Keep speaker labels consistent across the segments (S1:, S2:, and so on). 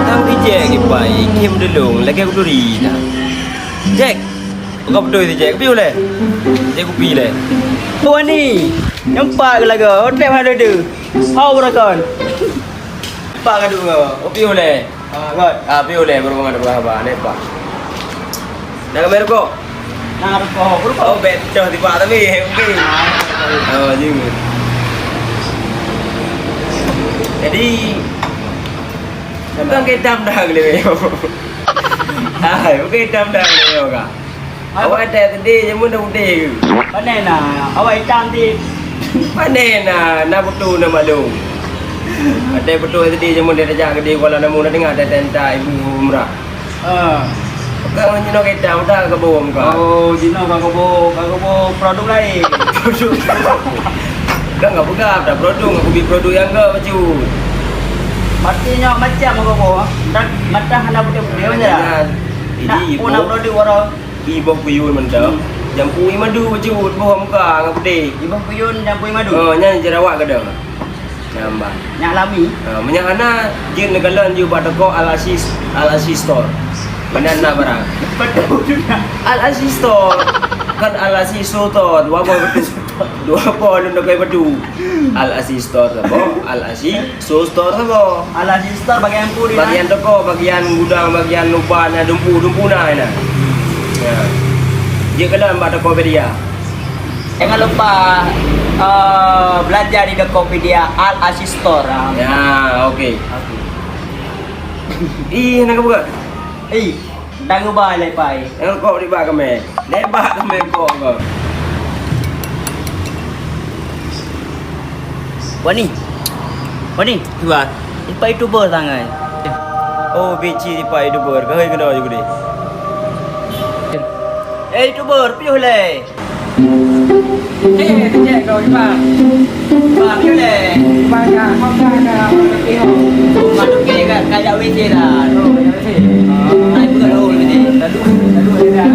S1: Tang di Jack ipai kim delung lagi aku duri dah. Jack, kau betul tu Jack, piu le. Jack pi le.
S2: Tuan ni, nampak ke lagu? Hotel mana tu? How berakon?
S1: Pak kadu kau, piu le. God, piu le baru mana berapa lepak. Nak kamera kau?
S2: Nak rokok, rokok.
S1: Oh, betul di pak tapi okey. Oh, jing. Jadi bukan kita dah gile. Bukan kita dah gile kau. Awak ada tadi jamu dah udah.
S2: Mana nak? Awak hitam di.
S1: Mana nak betul nak malu. Ada betul tadi jamu dia dah gede kalau namu nak dengar ada tentang ibu umrah. Kau ni nak kita dah ke bawah kau.
S2: Oh, Dino kau produk lain.
S1: Produk. Kau enggak buka dah produk, aku beli produk yang enggak baju.
S2: Pastinya macam kau. Dan mata hendak putih-putih macam dah. Nak pun nak produk orang.
S1: Ibu puyun mentah. Jampui madu baju bawah muka ngap putih.
S2: Ibu puyun jampui madu.
S1: Oh, nyan jerawat ke dah. Nampak.
S2: Yang alami.
S1: Menyak ana jin negalan ju pada ko Al-Aziz store. Mana nak barang?
S2: Betul juga.
S1: Al-Aziz store. Kan Al-Aziz Sultan. Dua apa betul? Dua apa nak kai betul? Al-Aziz store apa? Al-Aziz store apa?
S2: Alasi store bagian puri.
S1: Bagian toko, bagian gudang, bagian luban, dumpu na ina. Ya. Dia kena mbak toko dia.
S2: Jangan lupa belajar di Tokopedia Al-Aziz Store.
S1: Ya, okey. Nak buka.
S2: Dah ubah lepai.
S1: Kau di bawah kami. Lebah kami kau.
S2: Wani.
S1: Tuan.
S2: Lepai YouTuber sangat.
S1: Oh, beci di pai dubur. Kau kena juga ni.
S2: YouTuber, piuh le.
S3: Cek kau ni bang.
S2: Piuh le.
S3: Banyak kau dah tengok.
S2: Masuk ke kayak WC dah. Naik bukan dulu ni.
S3: Lalu dia dah.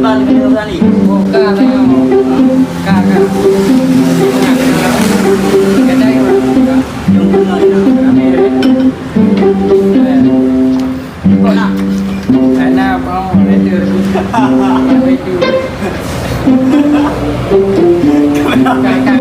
S2: Bang kena berani.
S3: Buka tengok. Kakak. Kedai orang.
S2: Jom kena ni. Kau nak?
S3: Ana mau letter. Letter. Kakak